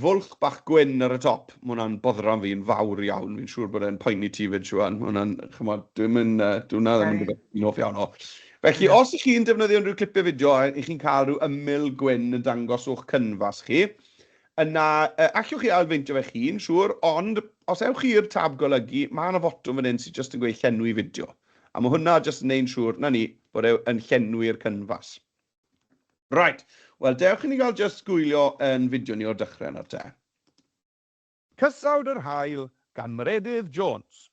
fwlch bach gwyn ar y top. Mae hwnna'n boddran fi'n fawr iawn. Fi'n siŵr bod e'n poeni ti fyd siwan. Mae hwnna'n, chymod, dwi'n ddim yn gwybod un off iawn o. Felly, os ych chi'n defnyddio unrhyw clipau fideo, i chi'n cael rhyw ymyl gwyn yn dangos o'ch cynfas chi, yna, allwch chi alfeintio fe chi'n siŵr, ond os ewch chi'r tab golygu, mae yna fotwm fan hyn sydd jyst yn gweud llenwi fideo. A mae hwnna jyst yn neud siŵr, na ni, bod e'n llenwi'r cynfas. Right, wel, dewch i ni gael jyst gwylio yn fideo ni o'r dechrau yna'r te. Cysawd yr hael gan Meredudd Jones.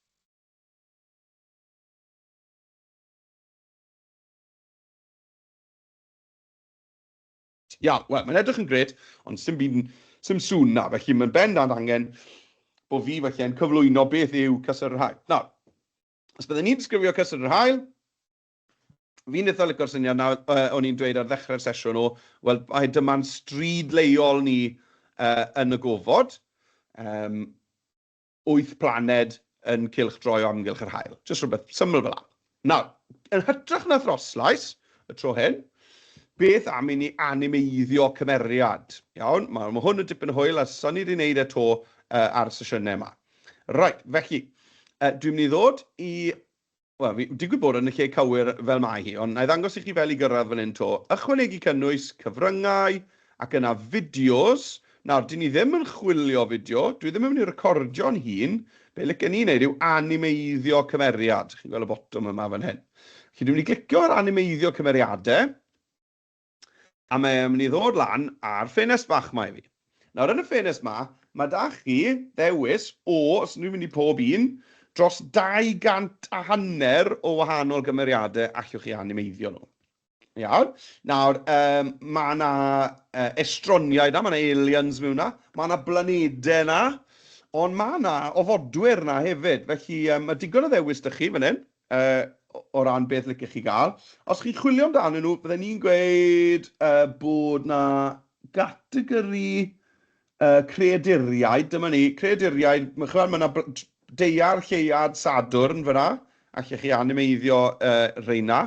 Iawn, wel, mae'n edrych yn gret, ond sim sŵn na, felly mae'n bendant angen bod fi felly yn cyflwyno beth yw cysawd yr hael. Nawr, os byddwn ni'n disgrifio cysawd yr hael, fi'n eitha licio'r syniad na o'n i'n dweud ar ddechrau'r sesiwn o, wel, dyma'n stryd leol ni yn y gofod, 8 planed yn cylchdroi o amgylch yr hael. Jyst rhywbeth syml fel la. Nawr, yn hytrach na throslais, y tro hyn, beth am i ni animeiddio cymeriad? Iawn, mae hwn yn dipyn hwyl a son i wedi gwneud eto ar y sesiynau yma. Right, felly, dwi'n mynd i ddod i... Wel, digwydd bod yn y lle cywir fel mae hi, ond na i ddangos i chi fel i gyrraedd fan hyn to. Ychwanegu cynnwys cyfryngau ac yna fideos. Nawr, dyn ni ddim yn chwilio fideo, dwi ddim yn mynd i recordio'n hun. Be licen ni'n neud yw animeiddio cymeriad. Chi'n gweld y botwm yma fan hyn. Felly, dwi'n mynd i glicio ar animeiddio cymeriadau. A mae'n mynd i ddod lan ar ffenest bach mae fi. Nawr, yn y ffenest ma, mae da chi ddewis o, os dwi'n mynd i pob un, dros 250 o wahanol gymeriadau allwch chi animeiddio nhw. Iawn. Nawr, mae yna estroniaid na, mae yna aliens mewn na, mae yna blanedau na, ond mae yna ofodwyr na hefyd. Felly, mae digon o ddewis dy chi fan hyn, o ran beth licech chi gael. Os chi'n chwilio amdano nhw, byddwn ni'n gweud bod na gategori creaduriaid, dyma ni. Creaduriaid, mae yna deiar lleiad Sadwrn fyna, allech chi animeiddio reina.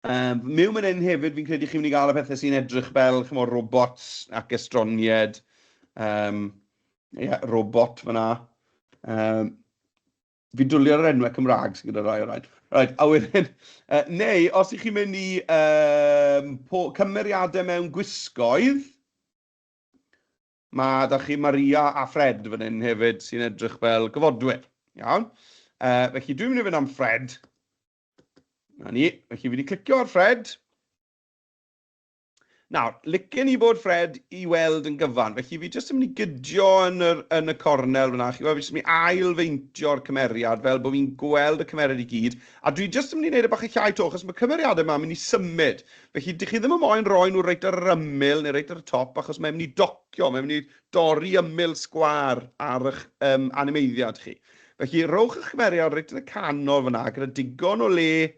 Mewn mynd hyn hefyd, fi'n credu chi'n mynd i gael y pethau sy'n edrych fel robots ac estronied. Robot fyna. Fi'n dwlio'r enwau Cymraeg sy'n gyda rai o raid. Right, a wedyn, neu os ych chi'n mynd i cymeriadau mewn gwisgoedd, mae da chi Maria a Fred fan hyn hefyd sy'n edrych fel gyfodwyr. Iawn. Felly dwi'n mynd i fynd am Fred. Na ni. Felly fi wedi clicio ar Fred. Nawr, licen i bod Fred i weld yn gyfan. Felly fi jyst yn mynd i gydio yn y cornel fyna. Fi jyst yn mynd i ailfeintio'r cymeriad fel bod fi'n gweld y cymeriad i gyd. A dwi jyst yn mynd i wneud y bach i llai to, achos mae cymeriadau yma yn mynd i symud. Felly, dych chi ddim yn moyn roi nhw reit ar yr ymyl neu reit ar y top, achos mae'n mynd i docio, mae'n mynd i dorri ymyl sgwar ar eich animeiddiad chi. Felly, rowch eich cymeriad reit yn y canol fyna, gyda digon o le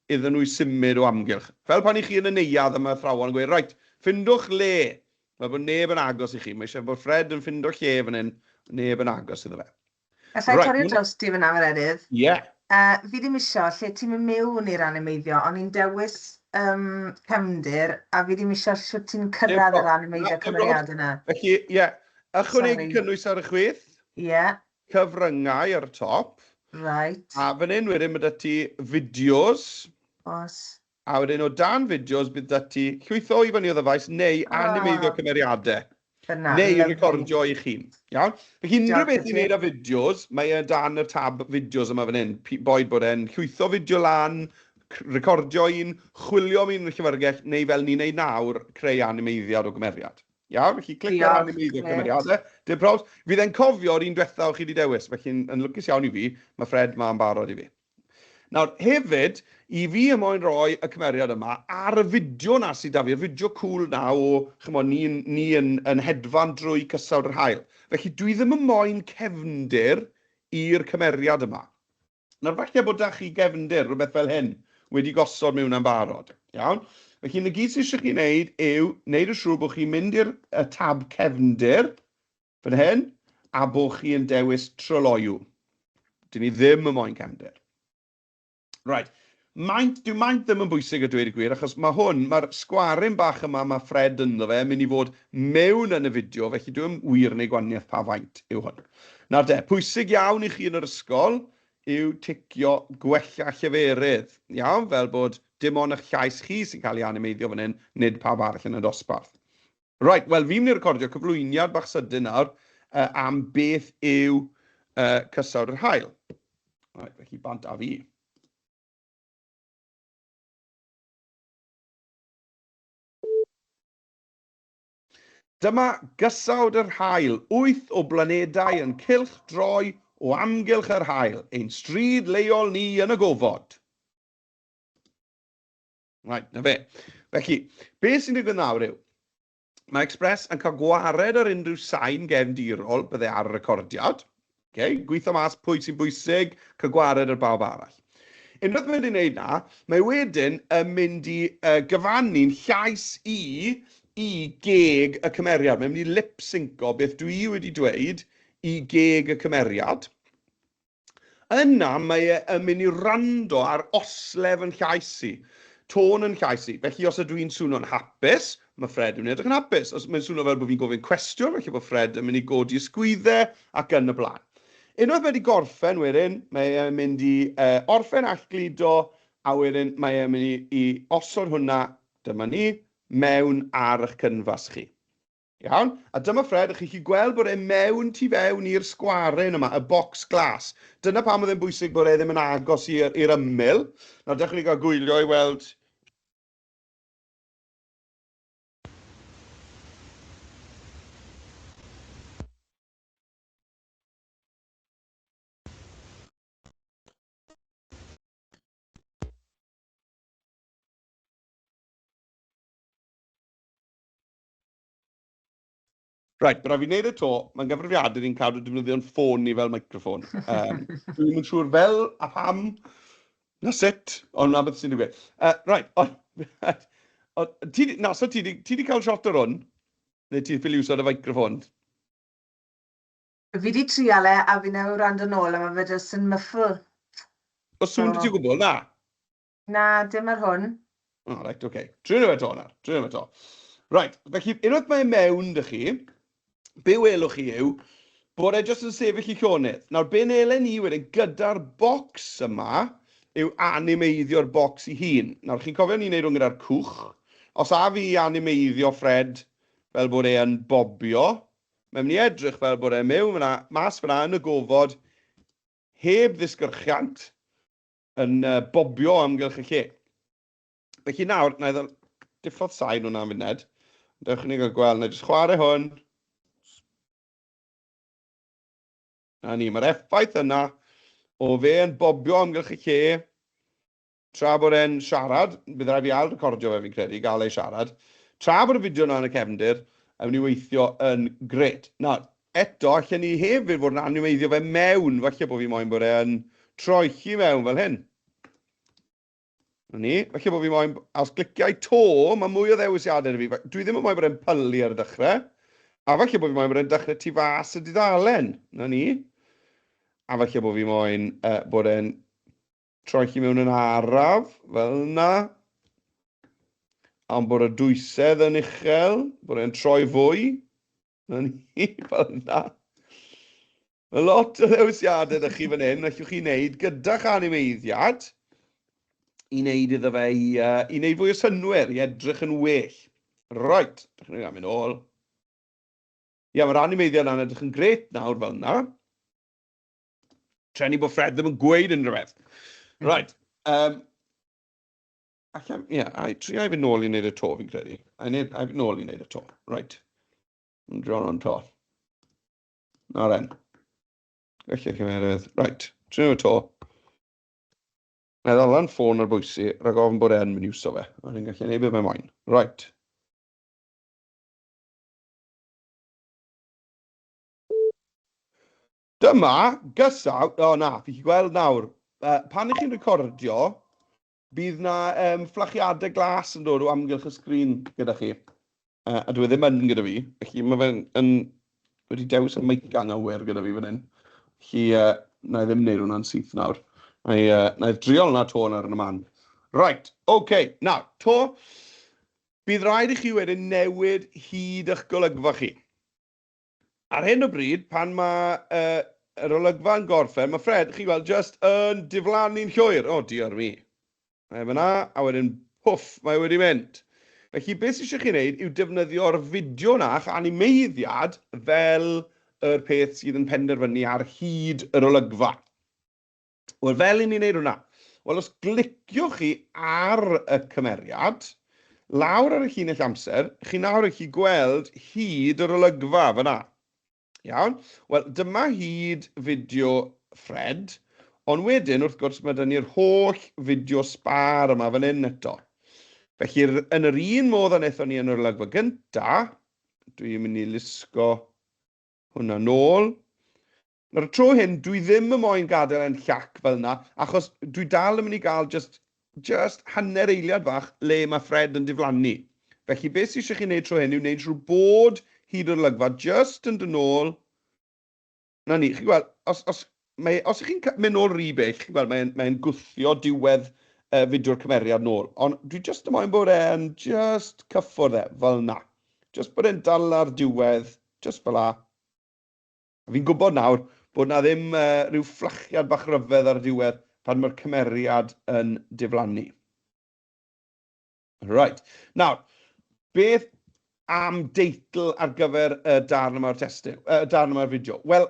iddyn nhw i symud o amgylch. Fel pan i chi yn y neuadd yma athrawon yn gweud, right, ffindwch le. Fel bod neb yn agos i chi. Mae eisiau bod Fred yn ffindio lle fan hyn Neb yn agos iddo fe. Allai torri dros ti fyna, Meredydd? Ie. Fi ddim isio lle ti'n mynd mewn i'r animeiddio, ond ni'n dewis cefndir, a fi ddim isio lle ti'n cyrraedd yr animeiddio cymeriad yna. Felly, ie, ychwanegu cynnwys ar y chwith. Ie. Cyfryngau ar y top. Right. A fan hyn wedyn mae 'da ti fideos. Os. A wedyn o dan fideos bydd 'da ti llwytho i fyny o ddyfais neu animeiddio cymeriadau. Neu recordio i chi. Iawn? Felly unrhyw beth i wneud â fideos, mae e dan y tab fideos yma fan hyn. Boed bod e'n llwytho fideo lan, recordio un, chwilio am un llyfrgell, neu fel ni'n neud nawr, creu animeiddiad o gymeriad. Iawn? Felly clic ar animeiddio cymeriadau. Dim probs. Fydd e'n cofio'r un diwethaf o chi wedi dewis. Felly yn lwcus iawn i fi, mae Fred ma'n barod i fi. Nawr, hefyd, i fi moyn roi y cymeriad yma ar y fideo na sydd da fi, y fideo cool na o, chymod, ni yn hedfan drwy Cysawd yr Haul. Felly, dwi ddim yn moyn cefndir i'r cymeriad yma. Nawr, falle bod da chi gefndir, rhywbeth fel hyn, wedi gosod mewn am barod. Iawn? Felly, y gyd sydd eisiau chi wneud yw wneud yn siŵr bod chi'n mynd i'r tab cefndir, fan hyn, a bod chi'n dewis tryloiw. Dyn ni ddim yn moyn cefndir. Right. Dyw maint ddim yn bwysig a dweud y gwir, achos mae'r sgwaryn bach yma, mae Fred ynddo fe, mynd i fod mewn yn y fideo, felly dwi'n wir neu gwaniaeth pa faint yw hwn. Nawr de, pwysig iawn i chi yn yr ysgol yw ticio gwella lleferydd. Iawn, fel bod dim ond eich llais chi sy'n cael ei animeiddio fan hyn, nid pawb arall yn y dosbarth. Right, wel fi'n mynd i recordio cyflwyniad bach sydyn nawr am beth yw Cysawd yr Haul. Right, felly bant a fi. Dyma Gysawd yr Haul, 8 o blanedau yn cylch droi o amgylch yr haul, ein stryd leol ni yn y gofod. Right, na fe. Felly, beth sy'n digwydd nawr yw, mae Express yn cael gwared ar unrhyw sain gefndirol bydde ar y recordiad. Okay? Gweithio mas pwy sy'n bwysig, cael gwared ar bawb arall. Unwaith mae'n mynd i wneud na, mae wedyn yn mynd i gyfannu'n llais i geg y cymeriad. Mae'n mynd i lip-synco beth dwi wedi dweud i geg y cymeriad. Yna mae yn mynd i rando ar oslef yn llais i, tôn yn llais i. Felly os ydw i'n swnio'n hapus, mae Fred yn edrych yn hapus. Os mae'n swnio fel bod fi'n gofyn cwestiwn, felly bod Fred yn mynd i godi ysgwyddau ac yn y blaen. Unwaith mae wedi gorffen wedyn, mae e'n mynd i orffen allgludo, a wedyn mae e'n mynd i osod hwnna, dyma ni, mewn ar eich cynfas chi. Iawn? A dyma Fred, ych chi'n gweld bod e mewn tu fewn i'r sgwaryn yma, y bocs glas. Dyna pam oedd e'n bwysig bod e ddim yn agos i'r ymyl. Nawr, dechrau ni gael gwylio i weld... Right, bydd rhaid fi wneud y to, mae'n gyfrifiadur i'n cadw defnyddio'n ffôn ni fel microffon. Dwi'n yn siŵr fel a pam, na sut, ond na beth sy'n digwydd. Right, ti di cael shot o'r hwn? Neu ti'n ffili iwsod y microffon? Fi di trial e, a fi newydd wrando nôl, a mae fe jyst yn muffle. O sŵn ti gwybod, na? Na, dim ar hwn. O, right, oce. Trwy'n efo to na, trwy'n efo to. Right, felly, unwaith mae mewn dy chi, be welwch chi yw, bod e jyst yn sefyll i llonydd. Nawr, be nelen ni wedyn gyda'r bocs yma yw animeiddio'r bocs i hun. Nawr, chi'n cofio ni'n neud hwn gyda'r cwch. Os a fi animeiddio Fred fel bod e'n bobio, mae'n mynd i edrych fel bod e mewn mas fyna yn y gofod, heb ddisgyrchiant, yn bobio amgylch y lle. Felly nawr, na i diffodd sain hwnna'n funed. Dewch ni gael gweld, na i jyst chwarae hwn. A ni, mae'r effaith yna o fe yn bobio amgylch y lle, tra bod e'n siarad, bydd rhaid fi ail recordio fe fi'n credu, gael ei siarad, tra bod y fideo yna yn y cefndir, a mynd i weithio yn gret. Nawr, eto, allan ni hefyd fod yn animeiddio fe mewn, falle bod fi moyn bod e'n troelli mewn fel hyn. Ni, falle bod fi moyn, os gliciau to, mae mwy o ddewisiadau yn fi. Dwi ddim yn moyn bod e'n pylu ar y dechrau. A falle bod fi moyn bod e'n dechrau tu fas y dudalen, na ni. A falle bod fi moyn bod e'n troi chi mewn yn araf, fel na. Am bod y dwysedd yn uchel, bod e'n troi fwy, na ni, fel na. Mae lot o ddewisiadau ydych chi fan hyn, allwch chi wneud gyda'ch animeiddiad i wneud iddo fe i wneud fwy o synwyr, i edrych yn well. Right, dechrau ni am yn ôl. Ie, mae'r animeiddiad yna'n edrych yn gret nawr fel yna. Treni bod Fred ddim yn gweud unrhyw beth. Right. Trio i fynd nôl i wneud y to, fi'n credu. A fynd nôl i wneud y to. Right. Yn dron o'n to. Na ren. Felly cymerydd. Right. Trio y to. Na ddala'n ffôn ar bwysi, rhag ofn bod e'n mynd iwso fe. A ni'n gallu gwneud beth mae moyn. Right. Dyma, gysaw, fi chi gweld nawr, pan ych chi'n recordio, bydd na fflachiadau glas yn dod o amgylch y sgrin gyda chi. A dwi ddim yn gyda fi, felly mae fe'n wedi dewis y meic anghywir gyda fi fan hyn. Felly, na i ddim wneud hwnna'n syth nawr. Na i driol hwnna to ar y man. Right, OK, nawr, to, bydd rhaid i chi wedyn newid hyd eich golygfa chi. Ar hyn o bryd, pan mae yr olygfa yn gorffen, mae Fred, chi'n gweld, just yn diflannu'n llwyr. O, diar mi. Mae fyna, a wedyn, pwff, mae wedi mynd. Felly, beth sydd eisiau chi wneud yw defnyddio'r fideo na'ch animeiddiad fel yr peth sydd yn penderfynu ar hyd yr olygfa. Wel, fel i ni'n wneud hwnna? Wel, os gliciwch chi ar y cymeriad, lawr ar y llinell amser, chi nawr eich chi gweld hyd yr olygfa fyna. Iawn? Wel, dyma hyd fideo Fred, ond wedyn, wrth gwrs, mae dyn ni'r holl fideo sbar yma fan hyn eto. Felly, yn yr un modd a wnaethon ni yn yr olygfa gynta, dwi'n mynd i lusgo hwnna nôl. Na'r tro hyn, dwi ddim yn moyn gadael yn llac fel yna, achos dwi dal yn mynd i gael just hanner eiliad fach le mae Fred yn diflannu. Felly, beth sydd eisiau chi wneud tro hyn yw wneud rhyw bod hyd o'r olygfa, just yn dod nôl. Na ni, chi'n gweld, os chi'n mynd nôl rhy bell, chi'n gweld, mae'n gwthio diwedd fideo'r cymeriad nôl. Ond dwi just yn moyn bod e'n just cyffwrdd fel na. Just bod e'n dal ar diwedd, just fel la. Fi'n gwybod nawr bod na ddim rhyw fflachiad bach ryfedd ar diwedd pan mae'r cymeriad yn diflannu. Right. Nawr, beth am deitl ar gyfer y darn yma'r testyn, darn yma'r fideo? Wel,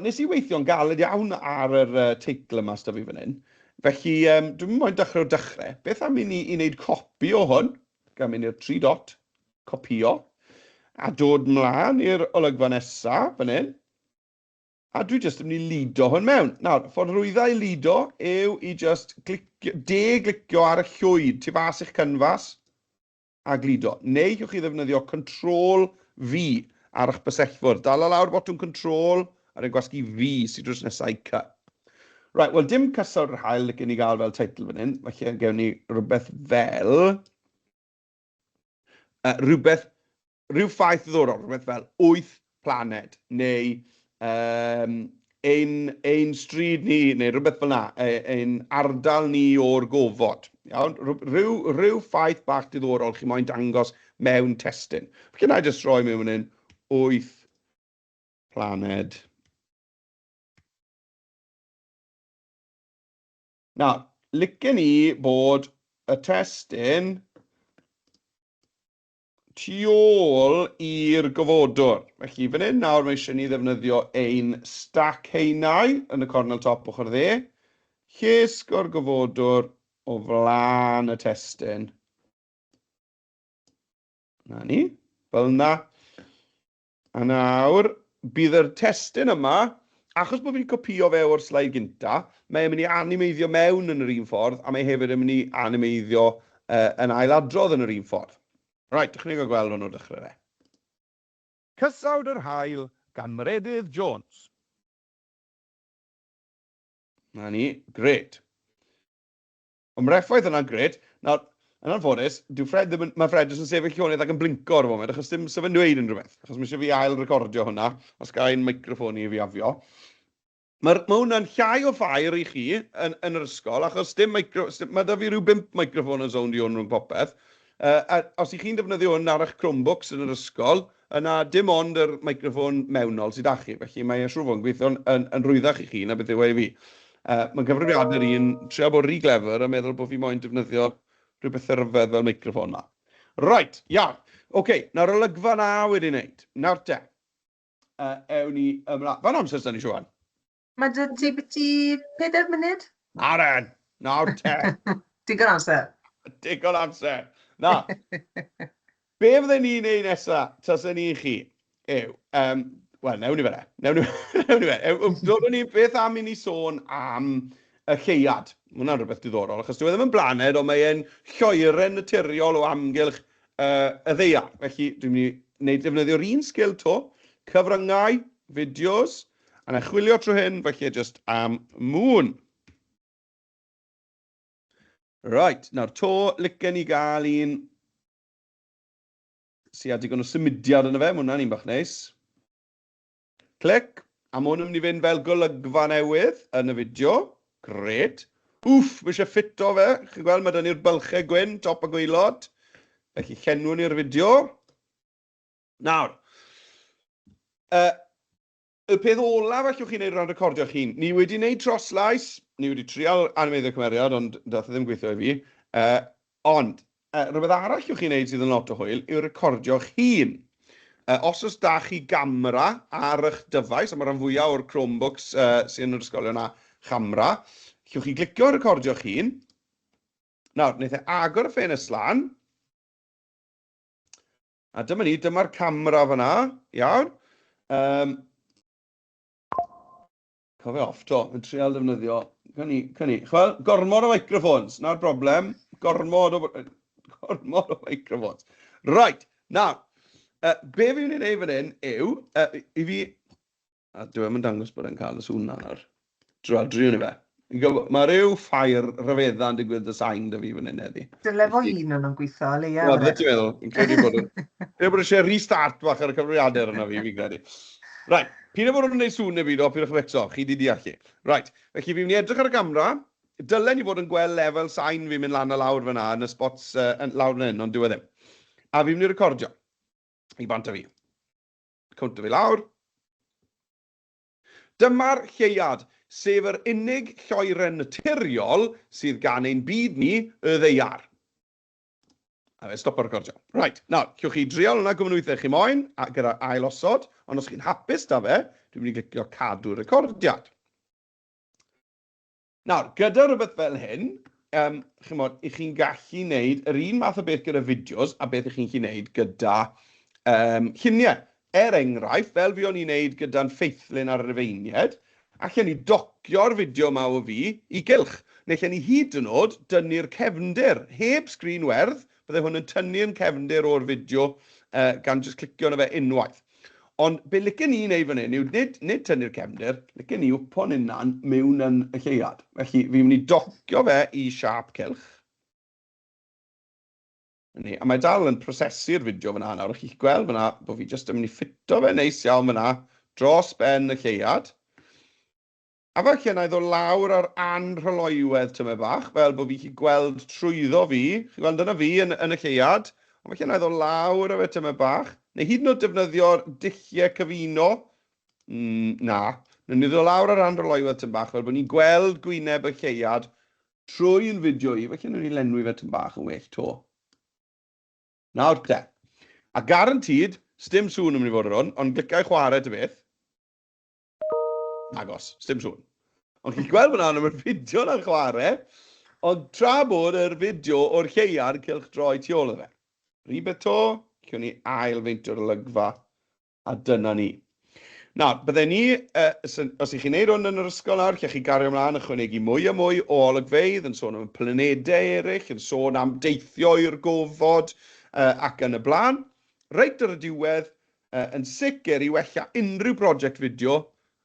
nes i weithio'n galed iawn ar yr teitl yma sydd fi fan hyn. Felly, dwi'n moyn dechrau o dechrau. Beth am i ni wneud copi o hwn, gan mynd i'r 3 dot, copio, a dod mlaen i'r olygfa nesaf fan hyn. A dwi jyst yn mynd i lido hwn mewn. Nawr, ffordd rwyddau i lido yw i just glicio ar y llwyd tu fas i'ch canfas a glido. Neu yw'ch chi ddefnyddio Ctrl-V ar eich bysellfwrdd. Dala lawr botwm Ctrl ar ein gwasgu V sydd drws nesau C. Right, wel, dim cysawd yr hael licen i gael fel teitl fan hyn. Felly, gewn ni rhywbeth fel... rhyw ffaith ddiddorol, rhywbeth fel 8 planed, neu ein stryd ni, neu rhywbeth fel na, ein ardal ni o'r gofod. Iawn? Rhyw ffaith bach diddorol chi moyn dangos mewn testyn. Felly na i just roi mewn yn 8 planed. Nawr, licen ni bod y testyn tu ôl i'r gofodwr. Felly, fan hyn nawr mae eisiau ni ddefnyddio ein stack heinau yn y cornel top ochr dde. Llusg o'r gofodwr o flaen y testyn. Na ni, fel na. A nawr, bydd yr testyn yma, achos bod fi'n copio fe o'r slaid gynta, mae'n mynd i animeiddio mewn yn yr un ffordd, a mae hefyd yn mynd i animeiddio yn ailadrodd yn yr un ffordd. Right, dechrau ni gael gweld hwnnw dechrau fe. Cysawd yr hael gan Meredudd Jones. Na ni, gret. Ond mae'r effaith yna'n gret. Nawr, Yn anffodus, mae Fred yn sefyll llonydd ac yn blinco ar y foment, achos dim sef yn dweud unrhyw beth. Achos mae eisiau fi ail recordio hwnna, os gael ein microfon i fi afio. Mae hwnna'n llai o ffair i chi yn yr ysgol, achos mae da fi rhyw 5 microfon yn zown di hwn rhwng popeth. Os ych chi'n defnyddio hwn ar eich Chromebooks yn yr ysgol, yna dim ond yr microfon mewnol sydd â chi. Felly mae siŵr fod yn gweithio yn rwyddach i chi na beth yw ei fi. Mae'n gyfrifiadur i'n trio bod rhy glefer a meddwl bod fi moyn defnyddio rhywbeth rhyfedd fel microfon na. Right, iawn. Oce, nawr olygfa na wedi wneud. Nawr te. Ewn ni ymlaen. Fa'n amser sy'n ni siwan? Mae dy ti byti 4 munud? Nawr te. Digon amser. Digon amser. Na. Be fydden ni'n neud nesaf, tasen ni chi, yw, wel, newn ni fe. Dodwn ni beth am i ni sôn am y lleuad. Mae hwnna'n rhywbeth diddorol, achos dwi ddim yn blaned, ond mae'n lloeren naturiol o amgylch y ddeia. Felly, dwi'n mynd i defnyddio'r un sgil to, cyfryngau, fideos, a na chwilio trwy hyn, felly just am mŵn. Right, nawr to, licen i gael un sy'n digon o symudiad yn y fe, mae hwnna'n un bach neis. Clic, a mae hwn yn mynd i fynd fel golygfa newydd yn y fideo. Gret. Wff, mae eisiau ffito fe. Chi'n gweld, mae dyn ni'r bylchau gwyn, top y gwaelod. Felly llenwn ni'r fideo. Nawr, y peth olaf allwch chi'n neud rhan recordio chi'n. Ni wedi wneud troslais, ni wedi trial animeiddio cymeriad, ond dath ddim gweithio i fi. Ond, rhywbeth arall allwch chi'n neud sydd yn lot o hwyl yw recordio chi'n. Os oes da chi gamera ar eich dyfais, a mae'r rhan fwyaf o'r Chromebooks sy'n yn yr ysgolion a chamera, allwch chi glicio recordio chi'n. Nawr, wnaeth agor y ffenest lan. A dyma ni, dyma'r camera fyna, iawn. Cofio off to, yn trial defnyddio. Cynni. Chwel, gormod o microphones, na'r broblem. Gormod o microphones. Right, nawr, be fi'n mynd i wneud fan hyn yw, i fi, a dwi'n mynd dangos bod e'n cael y sŵn nawr. Driwn i fe. Mae rhyw ffair rhyfedda'n digwydd y sain da fi fan hyn heddi. Dyle fo un o'n gweithio, Leia. Wel, beth ti'n meddwl? Yn credu bod eisiau restart bach ar y cyfriadur yna fi'n credu. Right, pyn bod nhw'n gwneud sŵn neu byd o, pyn o'ch eto, chi di deall chi. Right, felly fi'n mynd i edrych ar y camera, dylen ni fod yn gweld lefel sain fi'n mynd lan a lawr fyna, yn y spots lawr yn hyn, ond dyw e ddim. A fi'n mynd i recordio. I bant a fi. Cwnt o fi lawr. Dyma'r lleuad, sef yr unig lloeren naturiol sydd gan ein byd ni y ddeiar. A fe stop o'r recordio. Right, nawr, llwch chi drial hwnna gwmnwythau chi moyn, gyda ail osod, ond os chi'n hapus da fe, dwi'n mynd i glicio cadw recordiad. Nawr, gyda rhywbeth fel hyn, i chi'n gallu wneud yr un math o beth gyda fideos a beth chi'n gallu wneud gyda lluniau. Enghraifft, fel fi o'n i'n wneud gyda'n ffeithlyn ar y Rufeinied, allan ni docio'r fideo yma o fi i gylch. Neu allan ni hyd yn oed dynnu'r cefndir. Heb sgrin werdd, bydde hwn yn tynnu'r cefndir o'r fideo gan jyst clicio na fe unwaith. Ond be licen ni wneud fan hyn yw nid tynnu'r cefndir, licen ni wpon unna'n mewn yn y lleuad. Felly fi'n mynd i docio fe i siap cylch. A mae dal yn prosesu'r fideo fyna nawr. Chi'ch gweld fyna bod fi jyst yn mynd i ffito fe neis iawn fyna dros ben y lleuad. A falle na i ddod lawr ar anrhyloiwedd tyma bach, fel bod fi chi gweld trwyddo fi. Chi'n gweld dyna fi yn y lleuad. Ond falle na i ddod lawr ar fe tyma bach. Neu hyd yn oed defnyddio'r dulliau cyfuno. Na. Neu ni ddod lawr ar anrhyloiwedd tyma bach, fel bod ni'n gweld gwyneb y lleuad trwy'n fideo i. Falle na ni lenwi fe tyma bach yn well to. Nawr te. A garantid, sdim sŵn yn mynd i fod ar hwn, ond glicau chwarae dy beth. Agos, sdim sŵn. Ond chi'n gweld fyna am yr fideo na'r chwarae, ond tra bod yr fideo o'r lleuad cylch droi tu ôl iddo fe. Rhywbeth to, cyn ni ailfeintio'r olygfa, a dyna ni. Nawr, byddai ni, os ych chi'n neud hwn yn yr ysgol nawr, lle chi gario ymlaen ychwanegu mwy a mwy o olygfeydd, yn sôn am planedau eraill, yn sôn am deithio i'r gofod, ac yn y blaen, reit ar y diwedd, yn sicr i wella unrhyw brosiect fideo,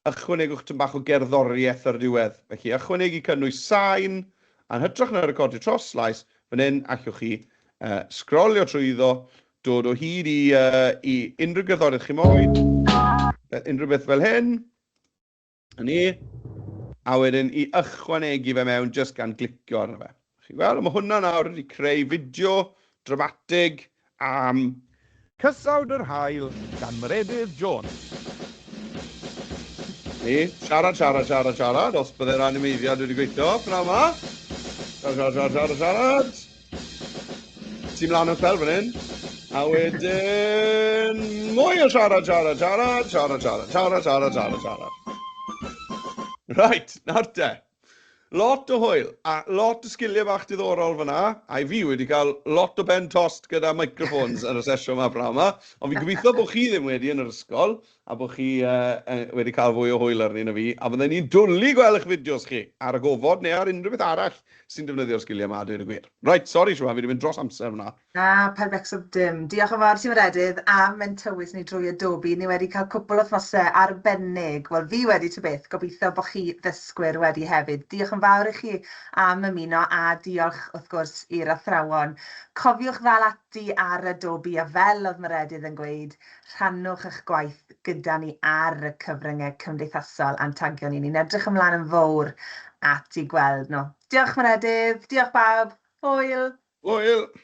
ychwanegwch tym bach o gerddoriaeth ar y diwedd. Felly, ychwanegu cynnwys sain, a'n hytrach na'r recordio troslais, Fan hyn, allwch chi sgrolio trwyddo, dod o hyd i unrhyw gerddoriaeth chi moyn, unrhyw beth fel hyn, a wedyn i ychwanegu fe mewn jyst gan glicio arno fe. Chi weld, mae hwnna nawr wedi creu fideo dramatig am Cysawd yr Haul gan Meredudd Jones. Siarad, os byddai'r animeiddiad wedi gweithio, fyna yma. Siarad. Ti mlaen o'r fel fan hyn. A wedyn, mwy o siarad. Right, nawr te. Lot o hwyl, a lot o sgiliau bach diddorol fyna, a i fi wedi cael lot o ben tost gyda microphones yn y sesiwn yma prawn yma, ond fi'n gobeithio bod chi ddim wedi yn yr ysgol, a bod chi wedi cael fwy o hwyl arni na fi, a byddwn ni'n dwlu gweld eich fideos chi ar y gofod neu ar unrhyw beth arall sy'n defnyddio'r sgiliau yma, dweud y gwir. Right, sorry Siwan, fi wedi mynd dros amser yna. Na, perbecsod dim. Diolch yn fawr ti Meredydd am mynd tywys ni drwy Adobe. Ni wedi cael cwpl o thmosau arbennig. Wel, fi wedi ty beth, gobeithio bod chi ddysgwyr wedi hefyd. Diolch yn fawr i chi am ymuno a diolch wrth gwrs i'r athrawon. Cofiwch ddal ati ar Adobe a fel oedd Meredydd yn gweud, rhannwch eich gwaith gyda ni ar y cyfryngau cymdeithasol a'n tagio ni. Ni'n edrych ymlaen yn fawr at i gweld nhw. Diolch Meredydd, diolch bawb, hwyl. Hwyl.